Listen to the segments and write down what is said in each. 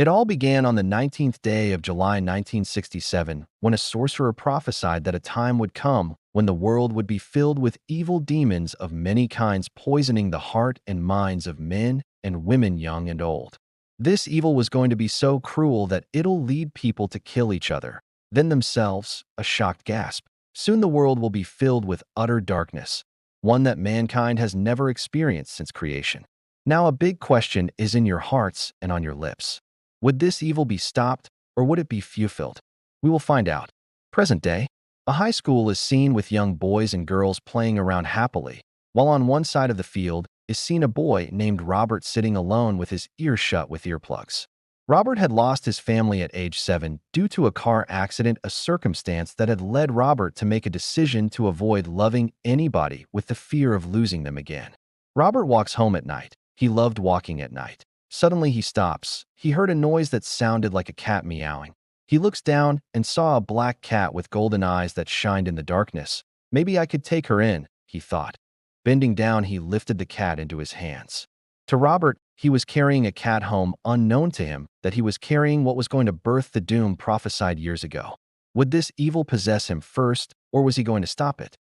It all began on the 19th day of July 1967, when a sorcerer prophesied that a time would come when the world would be filled with evil demons of many kinds, poisoning the heart and minds of men and women, young and old. This evil was going to be so cruel that it'll lead people to kill each other, then themselves. A shocked gasp. Soon the world will be filled with utter darkness, one that mankind has never experienced since creation. Now a big question is in your hearts and on your lips. Would this evil be stopped, or would it be fulfilled? We will find out. Present day. A high school is seen with young boys and girls playing around happily, while on one side of the field is seen a boy named Robert sitting alone with his ears shut with earplugs. Robert had lost his family at age 7 due to a car accident, a circumstance that had led Robert to make a decision to avoid loving anybody with the fear of losing them again. Robert walks home at night. He loved walking at night. Suddenly he stops. He heard a noise that sounded like a cat meowing. He looks down and saw a black cat with golden eyes that shined in the darkness. Maybe I could take her in, he thought. Bending down, he lifted the cat into his hands. To Robert, he was carrying a cat home, unknown to him that he was carrying what was going to birth the doom prophesied years ago. Would this evil possess him first, or was he going to stop it?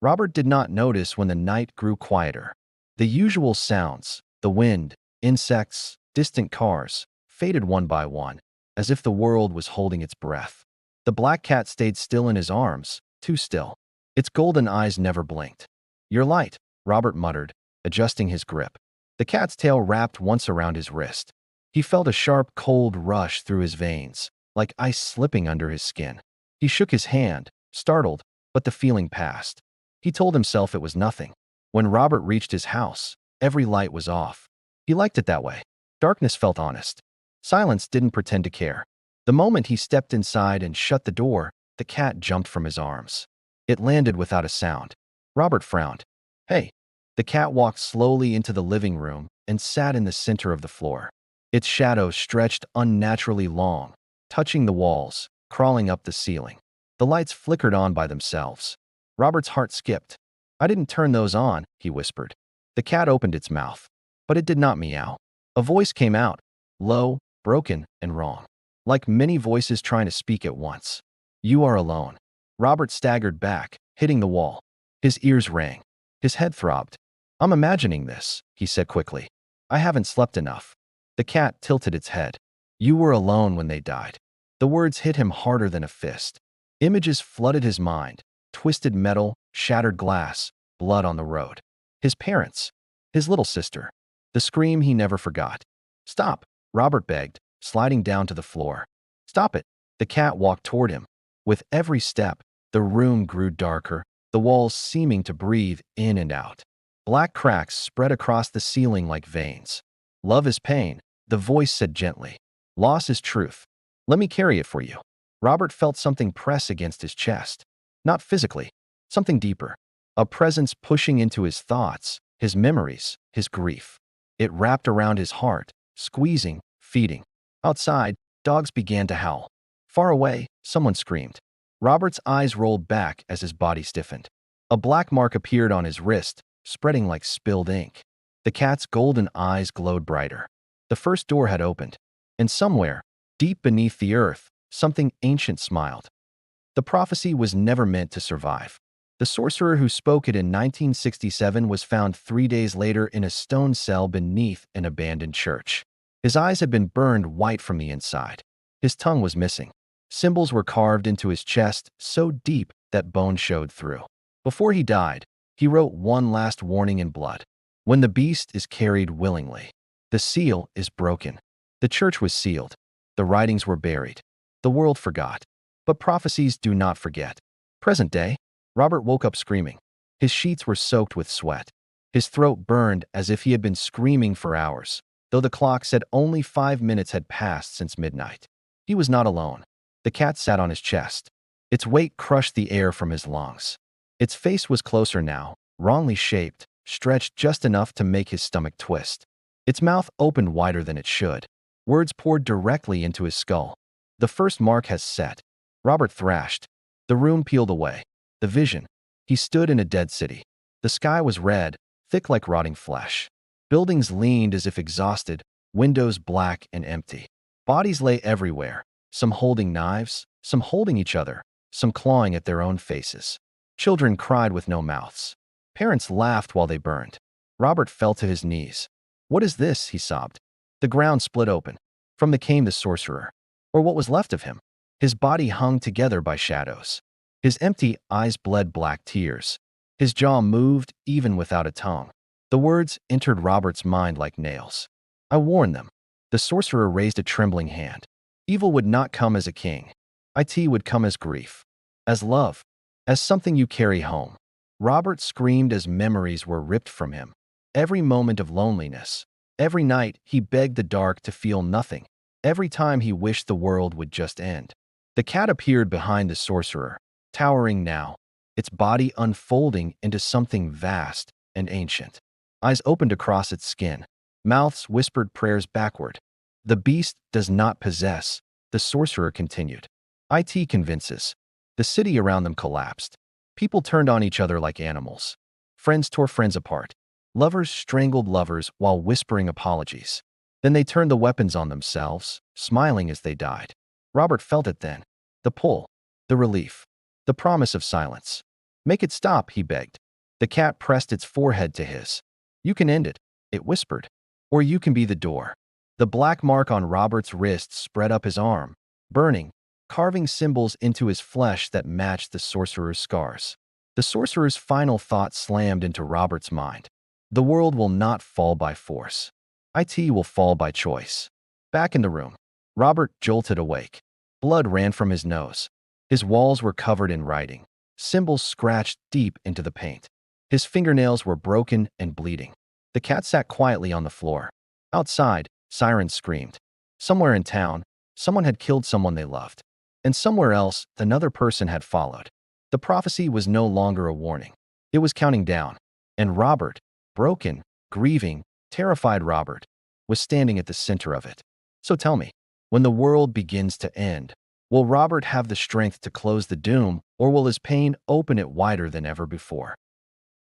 Robert did not notice when the night grew quieter. The usual sounds, the wind, insects, distant cars, faded one by one, as if the world was holding its breath. The black cat stayed still in his arms, too still. Its golden eyes never blinked. "You're light," Robert muttered, adjusting his grip. The cat's tail wrapped once around his wrist. He felt a sharp, cold rush through his veins, like ice slipping under his skin. He shook his hand, startled, but the feeling passed. He told himself it was nothing. When Robert reached his house, every light was off. He liked it that way. Darkness felt honest. Silence didn't pretend to care. The moment he stepped inside and shut the door, the cat jumped from his arms. It landed without a sound. Robert frowned. "Hey." The cat walked slowly into the living room and sat in the center of the floor. Its shadow stretched unnaturally long, touching the walls, crawling up the ceiling. The lights flickered on by themselves. Robert's heart skipped. "I didn't turn those on," he whispered. The cat opened its mouth, but it did not meow. A voice came out, low, broken, and wrong, like many voices trying to speak at once. "You are alone." Robert staggered back, hitting the wall. His ears rang. His head throbbed. "I'm imagining this," he said quickly. "I haven't slept enough." The cat tilted its head. "You were alone when they died." The words hit him harder than a fist. Images flooded his mind: twisted metal, shattered glass, blood on the road. His parents, his little sister, the scream he never forgot. "Stop," Robert begged, sliding down to the floor. "Stop it." The cat walked toward him. With every step, the room grew darker, the walls seeming to breathe in and out. Black cracks spread across the ceiling like veins. "Love is pain," the voice said gently. "Loss is truth. Let me carry it for you." Robert felt something press against his chest. Not physically, something deeper. A presence pushing into his thoughts, his memories, his grief. It wrapped around his heart, squeezing, feeding. Outside, dogs began to howl. Far away, someone screamed. Robert's eyes rolled back as his body stiffened. A black mark appeared on his wrist, spreading like spilled ink. The cat's golden eyes glowed brighter. The first door had opened, and somewhere, deep beneath the earth, something ancient smiled. The prophecy was never meant to survive. The sorcerer who spoke it in 1967 was found 3 days later in a stone cell beneath an abandoned church. His eyes had been burned white from the inside. His tongue was missing. Symbols were carved into his chest so deep that bone showed through. Before he died, he wrote one last warning in blood. "When the beast is carried willingly, the seal is broken." The church was sealed. The writings were buried. The world forgot. But prophecies do not forget. Present day, Robert woke up screaming. His sheets were soaked with sweat. His throat burned as if he had been screaming for hours, though the clock said only 5 minutes had passed since midnight. He was not alone. The cat sat on his chest. Its weight crushed the air from his lungs. Its face was closer now, wrongly shaped, stretched just enough to make his stomach twist. Its mouth opened wider than it should. Words poured directly into his skull. "The first mark has set," Robert thrashed. The room peeled away. The vision. He stood in a dead city. The sky was red, thick like rotting flesh. Buildings leaned as if exhausted, windows black and empty. Bodies lay everywhere, some holding knives, some holding each other, some clawing at their own faces. Children cried with no mouths. Parents laughed while they burned. Robert fell to his knees. "What is this?" he sobbed. The ground split open. From it came the sorcerer, or what was left of him. His body hung together by shadows. His empty eyes bled black tears. His jaw moved even without a tongue. The words entered Robert's mind like nails. "I warned them." The sorcerer raised a trembling hand. "Evil would not come as a king. It would come as grief, as love, as something you carry home." Robert screamed as memories were ripped from him. Every moment of loneliness. Every night he begged the dark to feel nothing. Every time he wished the world would just end. The cat appeared behind the sorcerer, towering now, its body unfolding into something vast and ancient. Eyes opened across its skin. Mouths whispered prayers backward. "The beast does not possess," the sorcerer continued. "It convinces." The city around them collapsed. People turned on each other like animals. Friends tore friends apart. Lovers strangled lovers while whispering apologies. Then they turned the weapons on themselves, smiling as they died. Robert felt it then. The pull, the relief, the promise of silence. "Make it stop," he begged. The cat pressed its forehead to his. "You can end it," it whispered. "Or you can be the door." The black mark on Robert's wrist spread up his arm, burning, carving symbols into his flesh that matched the sorcerer's scars. The sorcerer's final thought slammed into Robert's mind. "The world will not fall by force. It will fall by choice." Back in the room, Robert jolted awake. Blood ran from his nose. His walls were covered in writing, symbols scratched deep into the paint. His fingernails were broken and bleeding. The cat sat quietly on the floor. Outside, sirens screamed. Somewhere in town, someone had killed someone they loved. And somewhere else, another person had followed. The prophecy was no longer a warning. It was counting down. And Robert, broken, grieving, terrified Robert, was standing at the center of it. So tell me, when the world begins to end, will Robert have the strength to close the doom, or will his pain open it wider than ever before?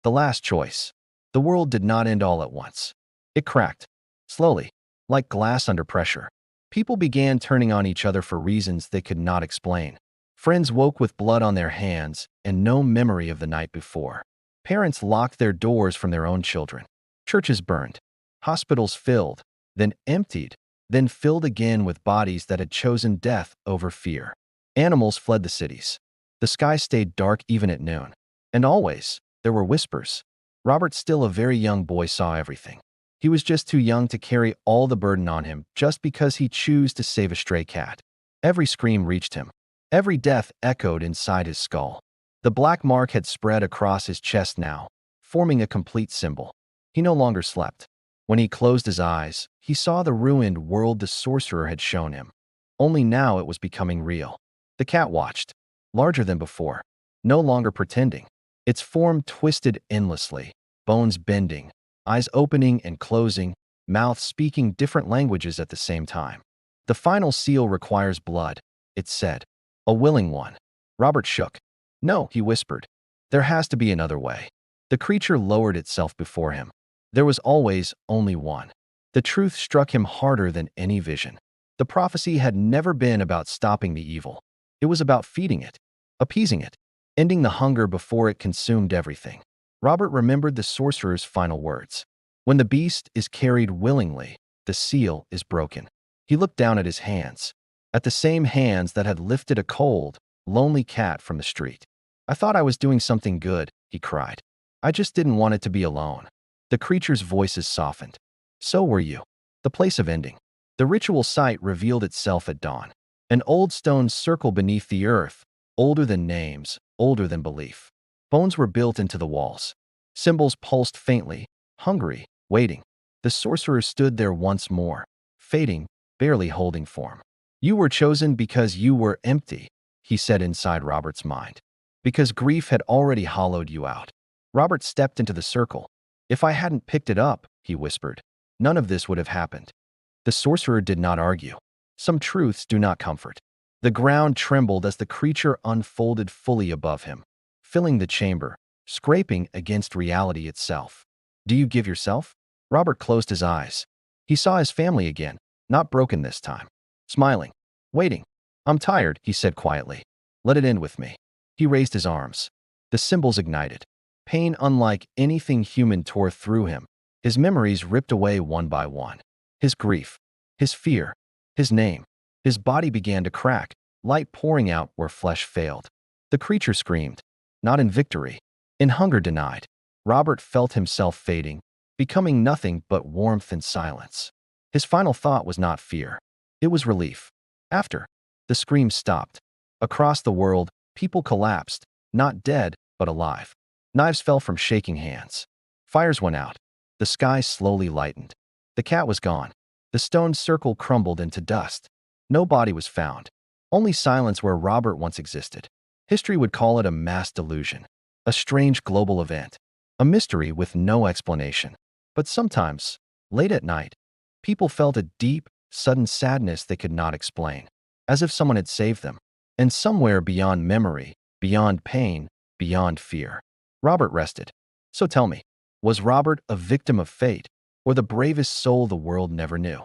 The last choice. The world did not end all at once. It cracked, slowly, like glass under pressure. People began turning on each other for reasons they could not explain. Friends woke with blood on their hands and no memory of the night before. Parents locked their doors from their own children. Churches burned. Hospitals filled, then emptied, then filled again with bodies that had chosen death over fear. Animals fled the cities. The sky stayed dark even at noon. And always, there were whispers. Robert, still a very young boy, saw everything. He was just too young to carry all the burden on him just because he chose to save a stray cat. Every scream reached him. Every death echoed inside his skull. The black mark had spread across his chest now, forming a complete symbol. He no longer slept. When he closed his eyes, he saw the ruined world the sorcerer had shown him. Only now it was becoming real. The cat watched, larger than before, no longer pretending. Its form twisted endlessly, bones bending, eyes opening and closing, mouth speaking different languages at the same time. "The final seal requires blood," it said. "A willing one." Robert shook. "No," he whispered. "There has to be another way." The creature lowered itself before him. There was always only one. The truth struck him harder than any vision. The prophecy had never been about stopping the evil. It was about feeding it, appeasing it, ending the hunger before it consumed everything. Robert remembered the sorcerer's final words. "When the beast is carried willingly, the seal is broken." He looked down at his hands, at the same hands that had lifted a cold, lonely cat from the street. "I thought I was doing something good," he cried. "I just didn't want it to be alone." The creature's voices softened. "So were you." The place of ending. The ritual site revealed itself at dawn. An old stone circle beneath the earth, older than names, older than belief. Bones were built into the walls. Symbols pulsed faintly, hungry, waiting. The sorcerer stood there once more, fading, barely holding form. "You were chosen because you were empty," he said inside Robert's mind. "Because grief had already hollowed you out." Robert stepped into the circle. "If I hadn't picked it up," he whispered, "none of this would have happened." The sorcerer did not argue. Some truths do not comfort. The ground trembled as the creature unfolded fully above him, filling the chamber, scraping against reality itself. "Do you give yourself?" Robert closed his eyes. He saw his family again, not broken this time. smiling, waiting. I'm tired, he said quietly. Let it end with me. He raised his arms. The symbols ignited. Pain unlike anything human tore through him. His memories ripped away one by one. His grief, his fear, his name. His body began to crack, light pouring out where flesh failed. The creature screamed, not in victory, in hunger denied. Robert felt himself fading, becoming nothing but warmth and silence. His final thought was not fear. It was relief. After the scream stopped, across the world, people collapsed, not dead, but alive. Knives fell from shaking hands. Fires went out. The sky slowly lightened. The cat was gone. The stone circle crumbled into dust. No body was found. Only silence where Robert once existed. History would call it a mass delusion, a strange global event, a mystery with no explanation. But sometimes, late at night, people felt a deep, sudden sadness they could not explain, as if someone had saved them. And somewhere beyond memory, beyond pain, beyond fear, Robert rested. So tell me, was Robert a victim of fate, or the bravest soul the world never knew?